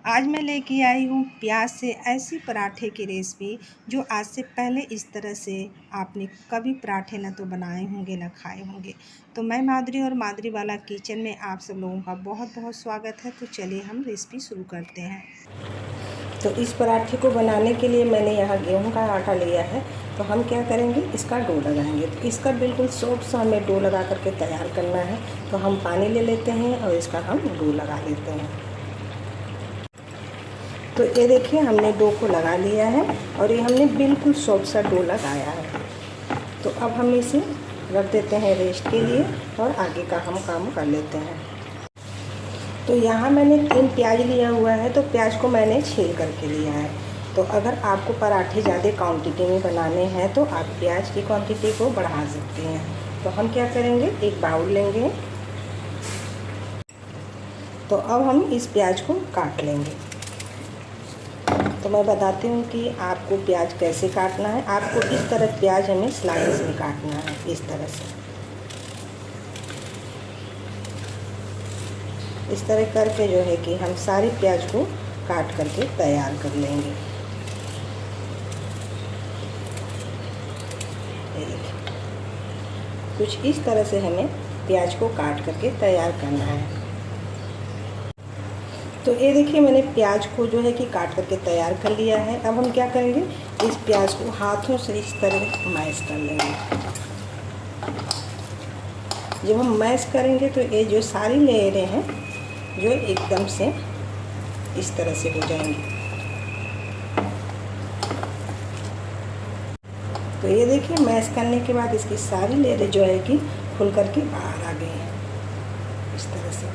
आज मैं लेके आई हूँ प्याज से ऐसी पराठे की रेसिपी जो आज से पहले इस तरह से आपने कभी पराठे ना तो बनाए होंगे ना खाए होंगे। तो मैं माधुरी और माधुरी वाला किचन में आप सब लोगों का बहुत बहुत स्वागत है। तो चलिए हम रेसिपी शुरू करते हैं। तो इस पराठे को बनाने के लिए मैंने यहाँ गेहूं का आटा लिया है। तो हम क्या करेंगे, इसका डो लगाएंगे। तो इसका बिल्कुल सॉफ्ट सा हमें डो लगा करके तैयार करना है। तो हम पानी ले लेते हैं और इसका हम डो लगा लेते हैं। तो ये देखिए हमने डो को लगा लिया है और ये हमने बिल्कुल सॉफ्ट सा डो लगाया है। तो अब हम इसे रख देते हैं रेस्ट के लिए और आगे का हम काम कर लेते हैं। तो यहाँ मैंने 3 प्याज लिया हुआ है। तो प्याज को मैंने छील करके लिया है। तो अगर आपको पराठे ज़्यादा क्वांटिटी में बनाने हैं तो आप प्याज की क्वांटिटी को बढ़ा सकते हैं। तो हम क्या करेंगे, एक बाउल लेंगे। तो अब हम इस प्याज को काट लेंगे। तो मैं बताती हूँ कि आपको प्याज कैसे काटना है। आपको इस तरह प्याज हमें स्लाइस में काटना है, इस तरह से। इस तरह करके जो है कि हम सारी प्याज को काट करके तैयार कर लेंगे। ये देखिए, कुछ इस तरह से हमें प्याज को काट करके तैयार करना है। तो ये देखिए मैंने प्याज को जो है कि काट करके तैयार कर लिया है। अब हम क्या करेंगे, इस प्याज को हाथों से इस तरह मैश कर लेंगे। जब हम मैश करेंगे तो ये जो सारी लेयरें हैं जो एकदम से इस तरह से हो जाएंगी। तो ये देखिए मैश करने के बाद इसकी सारी लेयरें जो है कि खुल करके बाहर आ गई हैं, इस तरह से।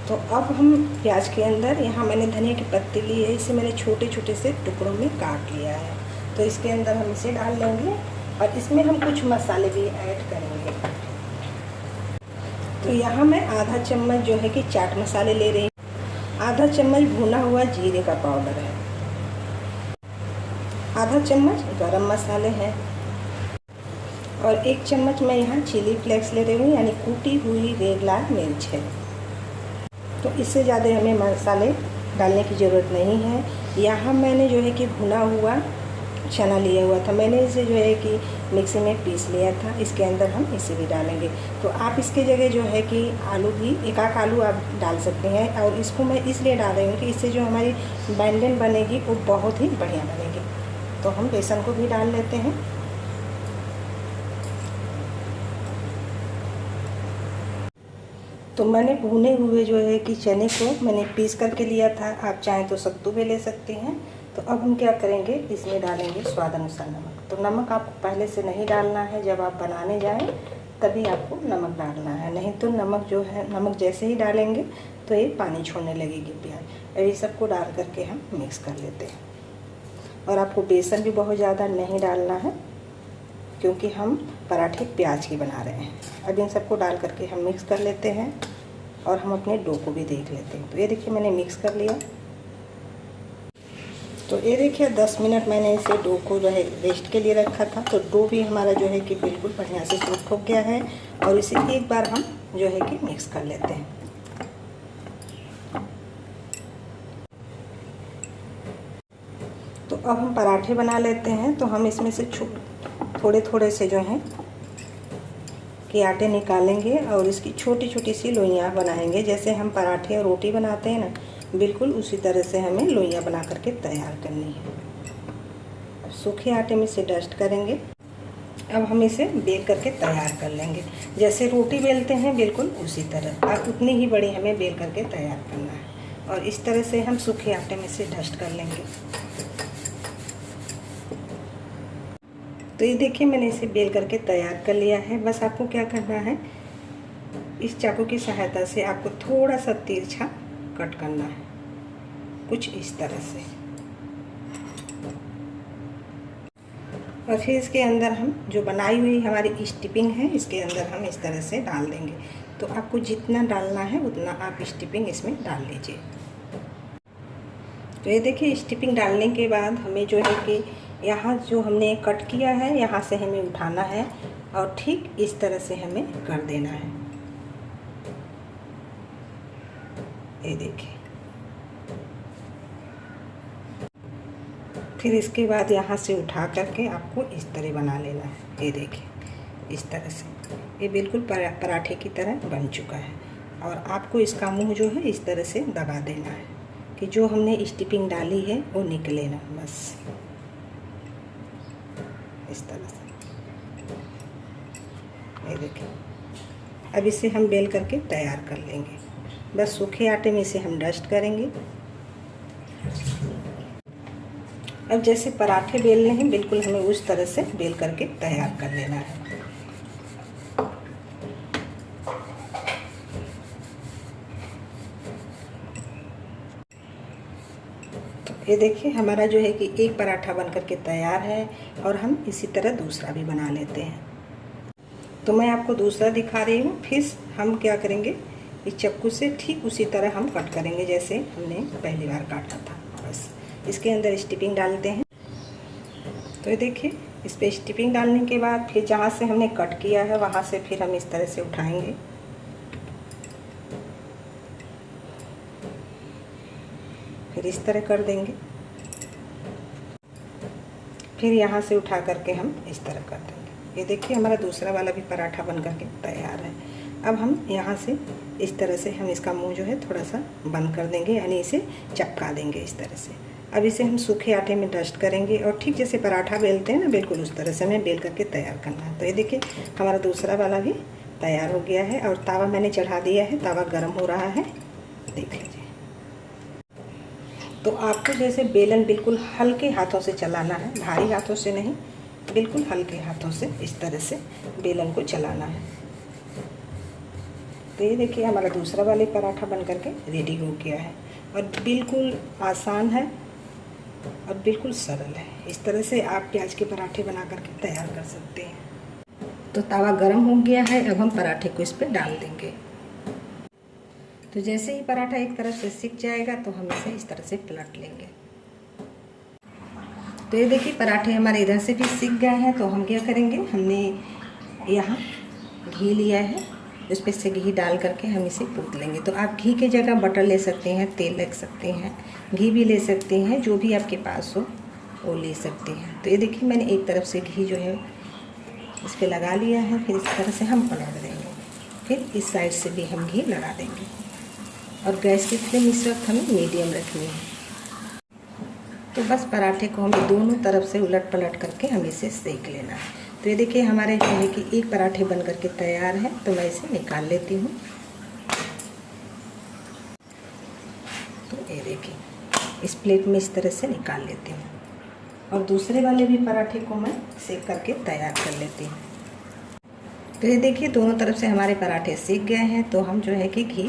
तो अब हम प्याज के अंदर, यहाँ मैंने धनिया की पत्ती ली है, इसे मैंने छोटे छोटे से टुकड़ों में काट लिया है। तो इसके अंदर हम इसे डाल लेंगे और इसमें हम कुछ मसाले भी ऐड करेंगे। तो यहाँ मैं आधा चम्मच जो है कि चाट मसाले ले रही हूँ, आधा चम्मच भुना हुआ जीरे का पाउडर है, आधा चम्मच गरम मसाले हैं और 1 चम्मच मैं यहाँ चिली फ्लेक्स ले रही हूँ, यानी कूटी हुई रेड लाल मिर्च है। तो इससे ज़्यादा हमें मसाले डालने की ज़रूरत नहीं है। यहाँ मैंने जो है कि भुना हुआ चना लिया हुआ था, मैंने इसे जो है कि मिक्सी में पीस लिया था। इसके अंदर हम इसे भी डालेंगे। तो आप इसके जगह जो है कि आलू भी, एक आध आलू आप डाल सकते हैं। और इसको मैं इसलिए डाल रही हूँ कि इससे जो हमारी बैंगन बनेगी वो बहुत ही बढ़िया बनेगी। तो हम बेसन को भी डाल लेते हैं। तो मैंने भुने हुए जो है कि चने को मैंने पीस करके लिया था, आप चाहें तो सत्तू भी ले सकते हैं। तो अब हम क्या करेंगे, इसमें डालेंगे स्वाद अनुसार नमक। तो नमक आपको पहले से नहीं डालना है, जब आप बनाने जाएं तभी आपको नमक डालना है, नहीं तो नमक जो है, नमक जैसे ही डालेंगे तो ये पानी छोड़ने लगेगी प्याज। और ये सबको डाल करके हम मिक्स कर लेते हैं। और आपको बेसन भी बहुत ज़्यादा नहीं डालना है क्योंकि हम पराठे प्याज की बना रहे हैं। अब इन सबको डाल करके हम मिक्स कर लेते हैं और हम अपने डो को भी देख लेते हैं। तो ये देखिए मैंने मिक्स कर लिया। तो ये देखिए 10 मिनट मैंने इसे डो को जो है रेस्ट के लिए रखा था। तो डो भी हमारा जो है कि बिल्कुल बढ़िया से सॉफ्ट हो गया है। और इसे एक बार हम जो है कि मिक्स कर लेते हैं। तो अब हम पराठे बना लेते हैं। तो हम इसमें से थोड़े थोड़े से जो हैं कि आटे निकालेंगे और इसकी छोटी छोटी सी लोइयाँ बनाएंगे। जैसे हम पराठे और रोटी बनाते हैं ना, बिल्कुल उसी तरह से हमें लोइयाँ बना करके तैयार करनी है। सूखे आटे में से डस्ट करेंगे। अब हम इसे बेल करके तैयार कर लेंगे। जैसे रोटी बेलते हैं बिल्कुल उसी तरह, और उतनी ही बड़ी हमें बेल करके तैयार करना है। और इस तरह से हम सूखे आटे में से डस्ट कर लेंगे। तो ये देखिए मैंने इसे बेल करके तैयार कर लिया है। बस आपको क्या करना है, इस चाकू की सहायता से आपको थोड़ा सा तिरछा कट करना है, कुछ इस तरह से। और फिर इसके अंदर हम जो बनाई हुई हमारी स्टफिंग है, इसके अंदर हम इस तरह से डाल देंगे। तो आपको जितना डालना है उतना आप स्टफिंग इसमें डाल लीजिए। तो ये देखिए स्टफिंग डालने के बाद हमें जो है कि यहाँ जो हमने कट किया है यहाँ से हमें उठाना है और ठीक इस तरह से हमें कर देना है। ये देखिए। फिर इसके बाद यहाँ से उठा करके आपको इस तरह बना लेना है। ये देखिए इस तरह से ये बिल्कुल पराठे की तरह बन चुका है। और आपको इसका मुंह जो है इस तरह से दबा देना है कि जो हमने स्टीपिंग डाली है वो निकले ना, बस इस तरह से। ये देखिए अब इसे हम बेल करके तैयार कर लेंगे। बस सूखे आटे में इसे हम डस्ट करेंगे। अब जैसे पराठे बेलने हैं बिल्कुल हमें उस तरह से बेल करके तैयार कर लेना है। तो ये देखिए हमारा जो है कि एक पराठा बन करके तैयार है और हम इसी तरह दूसरा भी बना लेते हैं। तो मैं आपको दूसरा दिखा रही हूँ। फिर हम क्या करेंगे, इस चाकू से ठीक उसी तरह हम कट करेंगे जैसे हमने पहली बार काटा था। बस इसके अंदर स्टीपिंग डालते हैं। तो ये देखिए इस पर स्टीपिंग डालने के बाद फिर जहाँ से हमने कट किया है वहाँ से फिर हम इस तरह से उठाएंगे। फिर इस तरह कर देंगे। फिर यहाँ से उठा करके हम इस तरह कर देंगे। ये देखिए हमारा दूसरा वाला भी पराठा बन करके तैयार है। अब हम यहाँ से इस तरह से हम इसका मुंह जो है थोड़ा सा बंद कर देंगे, यानी इसे चपका देंगे इस तरह से। अब इसे हम सूखे आटे में डस्ट करेंगे और ठीक जैसे पराठा बेलते हैं ना बिल्कुल उस तरह से हमें बेल करके तैयार करना है। तो ये देखिए हमारा दूसरा वाला भी तैयार हो गया है और तावा मैंने चढ़ा दिया है। तावा गर्म हो रहा है, देख लीजिए। तो आपको जैसे बेलन बिल्कुल हल्के हाथों से चलाना है, भारी हाथों से नहीं, बिल्कुल हल्के हाथों से इस तरह से बेलन को चलाना है। तो ये देखिए हमारा दूसरा वाले पराठा बन करके रेडी हो गया है और बिल्कुल आसान है और बिल्कुल सरल है। इस तरह से आप प्याज के पराठे बना करके तैयार कर सकते हैं। तो तवा गरम हो गया है, अब हम पराठे को इस पर डाल देंगे। तो जैसे ही पराठा एक तरफ से सिक जाएगा तो हम इसे इस तरह से पलट लेंगे। तो ये देखिए पराठे हमारे इधर से भी सिक गए हैं। तो हम क्या करेंगे, हमने यहाँ घी लिया है, उस पर से घी डाल करके हम इसे कूट लेंगे। तो आप घी की जगह बटर ले सकते हैं, तेल रख सकते हैं, घी भी ले सकते हैं, जो भी आपके पास हो वो ले सकते हैं। तो ये देखिए मैंने एक तरफ से घी जो है इस पर लगा लिया है। फिर इस तरह से हम पलट देंगे। फिर इस साइड से भी हम घी लगा देंगे और गैस की फ्लेम इस वक्त हमें मीडियम रखनी है। तो बस पराठे को हमें दोनों तरफ से उलट पलट करके हमें इसे सेक लेना है। तो ये देखिए हमारे जो है कि एक पराठे बन करके तैयार है। तो मैं इसे निकाल लेती हूँ। तो ये देखिए इस प्लेट में इस तरह से निकाल लेती हूँ और दूसरे वाले भी पराठे को मैं सेक करके तैयार कर लेती हूँ। तो ये देखिए दोनों तरफ से हमारे पराठे सेक गए हैं। तो हम जो है कि घी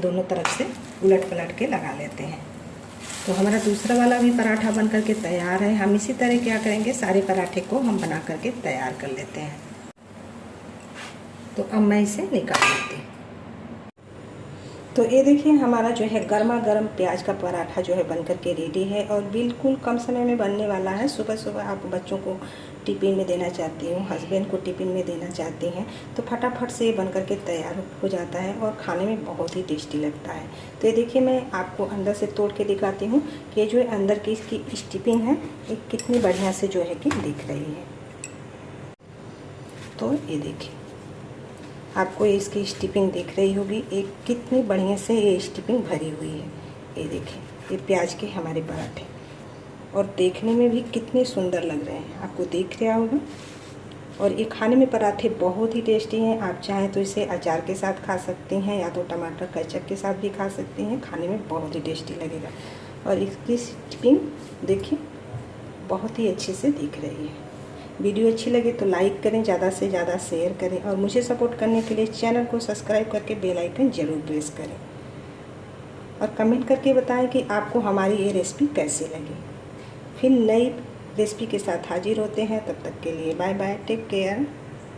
दोनों तरफ से उलट पलट के लगा लेते हैं। तो हमारा दूसरा वाला भी पराठा बन करके तैयार है। हम इसी तरह क्या करेंगे, सारे पराठे को हम बना करके तैयार कर लेते हैं। तो अब मैं इसे निकाल लेती हूँ। तो ये देखिए हमारा जो है गर्मा गर्म प्याज का पराठा जो है बन करके रेडी है और बिल्कुल कम समय में बनने वाला है। सुबह सुबह आप बच्चों को टिफ़िन में देना चाहती हूँ, हस्बैंड को टिफ़िन में देना चाहती हैं, तो फटाफट से ये बन करके तैयार हो जाता है और खाने में बहुत ही टेस्टी लगता है। तो ये देखिए मैं आपको अंदर से तोड़ के दिखाती हूँ कि ये जो है अंदर की इसकी स्टीपिंग है ये कितनी बढ़िया से जो है कि दिख रही है। तो ये देखिए आपको इसकी स्टीपिंग दिख रही होगी, एक कितनी बढ़िया से ये स्टीपिंग भरी हुई है। ये देखिए ये प्याज के हमारे पराठे और देखने में भी कितने सुंदर लग रहे हैं, आपको दिख रहा होगा। और ये खाने में पराठे बहुत ही टेस्टी हैं। आप चाहें तो इसे अचार के साथ खा सकती हैं या तो टमाटर केचप के साथ भी खा सकती हैं, खाने में बहुत ही टेस्टी लगेगा। और इसकी स्टीपिंग देखिए बहुत ही अच्छे से दिख रही है। वीडियो अच्छी लगे तो लाइक करें, ज़्यादा से ज़्यादा शेयर करें और मुझे सपोर्ट करने के लिए चैनल को सब्सक्राइब करके बेल आइकन ज़रूर प्रेस करें और कमेंट करके बताएं कि आपको हमारी ये रेसिपी कैसी लगी। फिर नई रेसिपी के साथ हाजिर होते हैं, तब तक के लिए बाय बाय, टेक केयर।